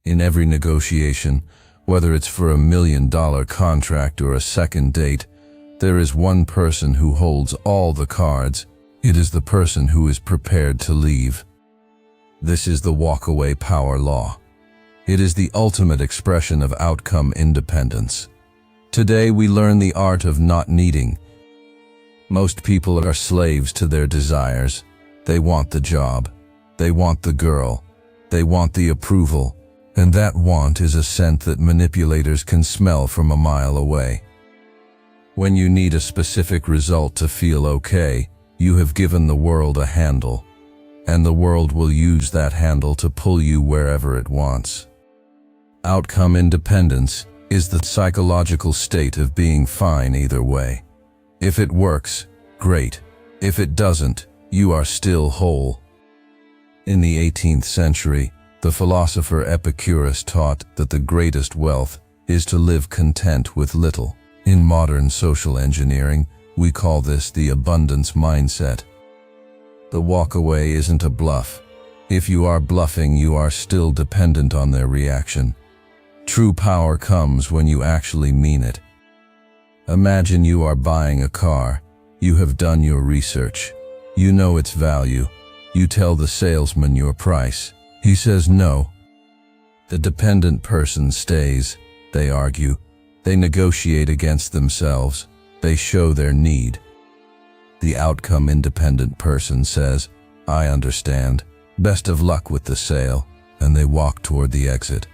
In every negotiation, whether it's for $1 million contract or a second date, there is one person who holds all the cards. It is the person who is prepared to leave. This is the Walkaway Power Law. It is the ultimate expression of outcome independence. Today we learn the art of not needing. Most people are slaves to their desires. They want the job. They want the girl. They want the approval. And that want is a scent that manipulators can smell from a mile away. When you need a specific result to feel okay, you have given the world a handle, and the world will use that handle to pull you wherever it wants. Outcome independence is the psychological state of being fine either way. If it works, great. If it doesn't, you are still whole. In the 18th century, the philosopher Epicurus taught that the greatest wealth is to live content with little. In modern social engineering, we call this the abundance mindset. The walkaway isn't a bluff. If you are bluffing, you are still dependent on their reaction. True power comes when you actually mean it. Imagine you are buying a car. You have done your research. You know its value. You tell the salesman your price. He says no. The dependent person stays. They argue. They negotiate against themselves. They show their need. The outcome-independent person says, "I understand. Best of luck with the sale," and they walk toward the exit.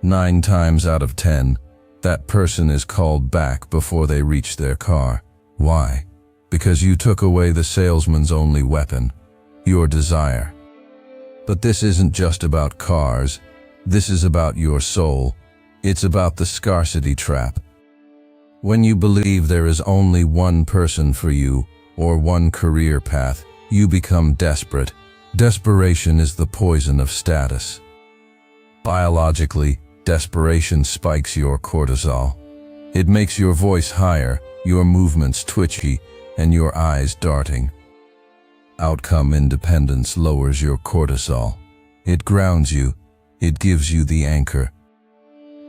9 times out of 10, that person is called back before they reach their car. Why? Because you took away the salesman's only weapon, your desire. But this isn't just about cars. This is about your soul. It's about the scarcity trap. When you believe there is only one person for you, or one career path, you become desperate. Desperation is the poison of status. Biologically, desperation spikes your cortisol. It makes your voice higher, your movements twitchy, and your eyes darting. Outcome independence lowers your cortisol. It grounds you. It gives you the anchor.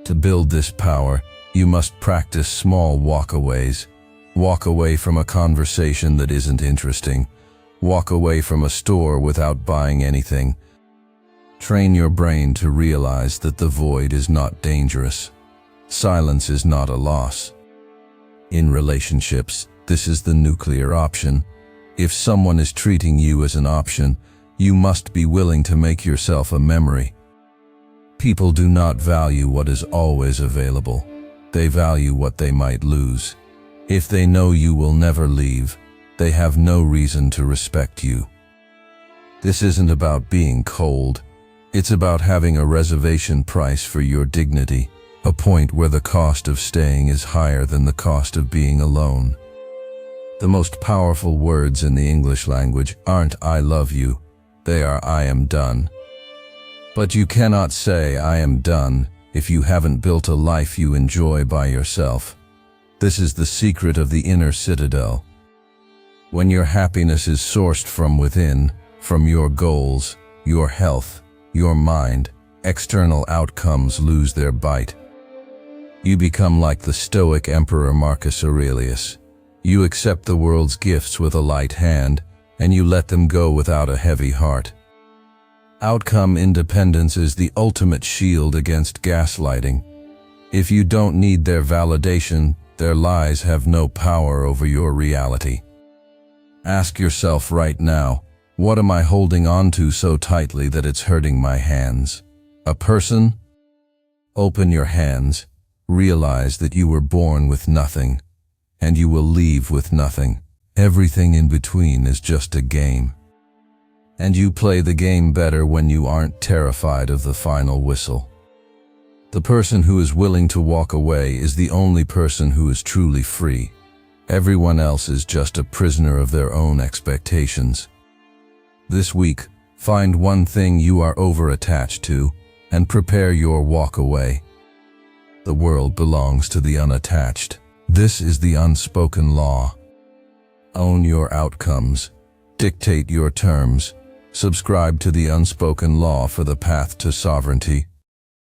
To build this power, you must practice small walkaways. Walk away from a conversation that isn't interesting. Walk away from a store without buying anything. Train your brain to realize that the void is not dangerous. Silence is not a loss. In relationships, this is the nuclear option. If someone is treating you as an option, you must be willing to make yourself a memory. People do not value what is always available. They value what they might lose. If they know you will never leave, they have no reason to respect you. This isn't about being cold. It's about having a reservation price for your dignity, a point where the cost of staying is higher than the cost of being alone. The most powerful words in the English language aren't "I love you," they are "I am done." But you cannot say "I am done" if you haven't built a life you enjoy by yourself. This is the secret of the inner citadel. When your happiness is sourced from within, from your goals, your health, your mind, external outcomes lose their bite. You become like the Stoic Emperor Marcus Aurelius. You accept the world's gifts with a light hand, and you let them go without a heavy heart. Outcome independence is the ultimate shield against gaslighting. If you don't need their validation, their lies have no power over your reality. Ask yourself right now, what am I holding on to so tightly that it's hurting my hands? A person? Open your hands. Realize that you were born with nothing, and you will leave with nothing. Everything in between is just a game. And you play the game better when you aren't terrified of the final whistle. The person who is willing to walk away is the only person who is truly free. Everyone else is just a prisoner of their own expectations. This week, find one thing you are over-attached to and prepare your walk away. The world belongs to the unattached. This is the unspoken law. Own your outcomes. Dictate your terms. Subscribe to the Unspoken Law for the path to sovereignty.